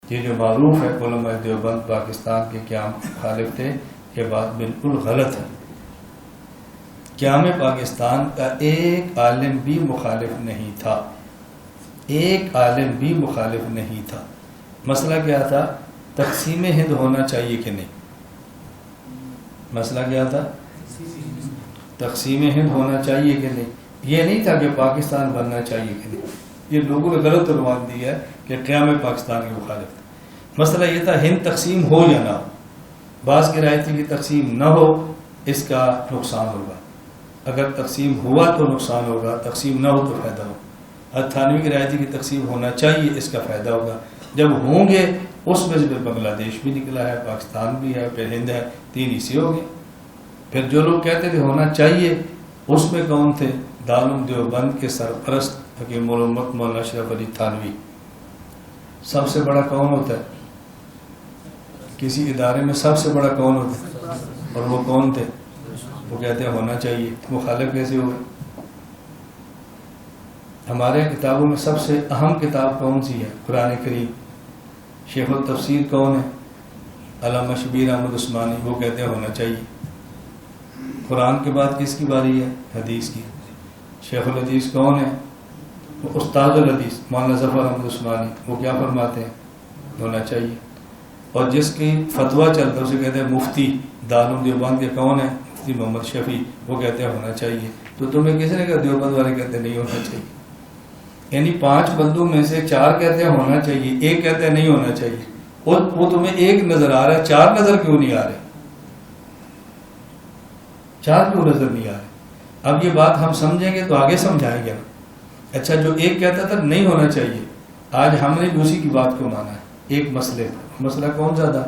یہ جو معروف ہے علماء دیوبند پاکستان کے قیام کے مخالف تھے، یہ بات بالکل غلط ہے۔ قیام پاکستان کا ایک عالم بھی مخالف نہیں تھا، ایک عالم بھی مخالف نہیں تھا۔ مسئلہ کیا تھا؟ تقسیم ہند ہونا چاہیے کہ نہیں؟ مسئلہ کیا تھا؟ تقسیم ہند ہونا چاہیے کہ نہیں؟ یہ نہیں تھا کہ پاکستان بننا چاہیے کہ نہیں۔ یہ لوگوں نے غلط عنوان دیا ہے کہ قیام پاکستان کے مخالف تھا۔ مسئلہ یہ تھا ہند تقسیم ہو یا نہ ہو۔ بعض کی رائے تھی کہ تقسیم نہ ہو، اس کا نقصان ہوگا، اگر تقسیم ہوا تو نقصان ہوگا، تقسیم نہ ہو تو فائدہ ہوگا۔ تھانوی کی رائے تھی کہ تقسیم ہونا چاہیے، اس کا فائدہ ہوگا۔ جب ہوں گے اس میں سے پھر بنگلہ دیش بھی نکلا ہے، پاکستان بھی ہے، پھر ہند ہے، 3 حصے ہو گئے۔ پھر جو لوگ کہتے تھے ہونا چاہیے، اس میں کون تھے؟ دارالعلوم دیوبند کے سرپرست حکیم الامت مولانا اشرف علی تھانوی۔ سب سے بڑا کون ہوتا ہے کسی ادارے میں؟ سب سے بڑا کون ہوتا ہے؟ اور وہ کون تھے؟ وہ کہتے ہیں ہونا چاہیے، مخالف کیسے ہوئے؟ ہمارے کتابوں میں سب سے اہم کتاب کون سی ہے؟ قرآن کریم۔ شیخ التفسیر کون ہے؟ علامہ شبیر احمد عثمانی، وہ کہتے ہیں ہونا چاہیے۔ قرآن کے بعد کس کی باری ہے؟ حدیث کی۔ شیخ الحدیث کون ہے؟ وہ استاد الحدیث مولانا ظفر احمد عثمانی، وہ کیا فرماتے ہیں؟ ہونا چاہیے۔ اور جس کی فتویٰ چلتا ہے اسے کہتے ہیں مفتی۔ دارالعلوم دیوبند کے کون ہے؟ مفتی محمد شفیع، وہ کہتے ہیں ہونا چاہیے۔ تو تمہیں کسی نے کہا؟ دیوبند والے کہتے ہیں نہیں ہونا چاہیے۔ یعنی 5 بندوں میں سے 4 کہتے ہیں ہونا چاہیے، 1 کہتے ہیں نہیں ہونا چاہیے۔ وہ تمہیں 1 نظر آ رہا ہے، 4 نظر کیوں نہیں آ رہے؟ 4 کیوں نظر نہیں آ رہے؟ اب یہ بات ہم سمجھیں گے تو آگے سمجھائیں گے نا۔ اچھا، جو 1 کہتا تھا نہیں ہونا چاہیے، آج ہم نے دوسری کی بات کو مانا ہے ایک مسئلے پر۔ مسئلہ کون سا تھا؟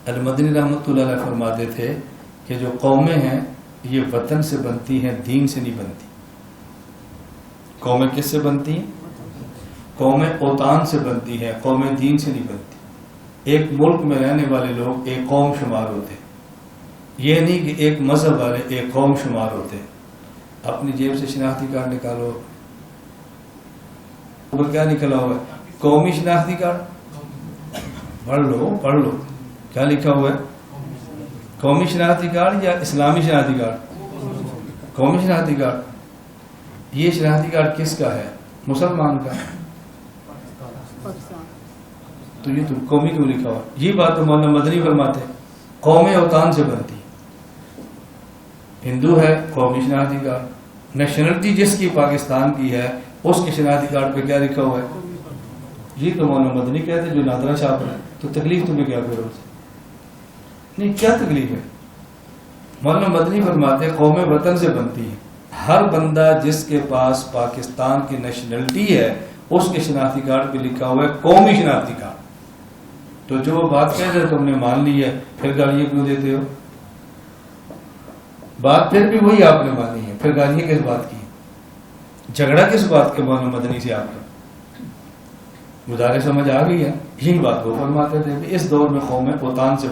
المدنی رحمۃ اللہ علیہ فرماتے تھے کہ جو قومیں ہیں یہ وطن سے بنتی ہیں، دین سے نہیں بنتی۔ قومیں کس سے بنتی ہیں؟ قومیں اوطان سے بنتی ہیں، قومیں دین سے نہیں بنتی۔ ایک ملک میں رہنے والے لوگ ایک قوم شمار ہوتے ہیں، یہ نہیں کہ ایک مذہب والے ایک قوم شمار ہوتے ہیں۔ اپنی جیب سے شناختی کارڈ نکالو، اوپر کیا نکلا ہوا ہے؟ قومی شناختی کارڈ۔ پڑھ لو کیا لکھا ہوا ہے؟ قومی شناختی کارڈ یا اسلامی شناختی کارڈ؟ قومی شناختی کارڈ۔ یہ شناختی کارڈ کس کا ہے؟ مسلمان کا۔ تو یہ تو قومی کیوں لکھا ہوا؟ یہ بات تو مولانا مدنی فرماتے ہیں قومیں اوطان سے بنتی۔ ہندو ہے، قومی شناختی کارڈ۔ نیشنلٹی جس کی پاکستان کی ہے اس کے شناختی کارڈ پہ کیا لکھا ہوا ہے؟ یہ تو مولانا مدنی کہتے ہیں جو نادرا چھاپ رہے ہیں۔ تو تکلیف تمہیں کیا کرو؟ نہیں، کیا تکلیف ہے؟ مولانا مدنی فرماتے ہیں قومیں وطن سے بنتی ہیں۔ ہر بندہ جس کے پاس پاکستان کی نیشنلٹی ہے اس کے شناختی کارڈ پہ لکھا ہوا ہے قومی شناختی کارڈ۔ تو جو وہ بات کہہ رہے تم نے مان لی ہے، پھر گالیاں کیوں دیتے ہو؟ بات پھر بھی وہی آپ نے مانی ہے، پھر گالیاں کس بات کی؟ جھگڑا کس بات کے مولانا مدنی سے آپ کا؟ مدارے سمجھ آ گئی ہے؟ یہی بات وہ فرماتے تھے کہ اس دور میں قومیں اوطان سے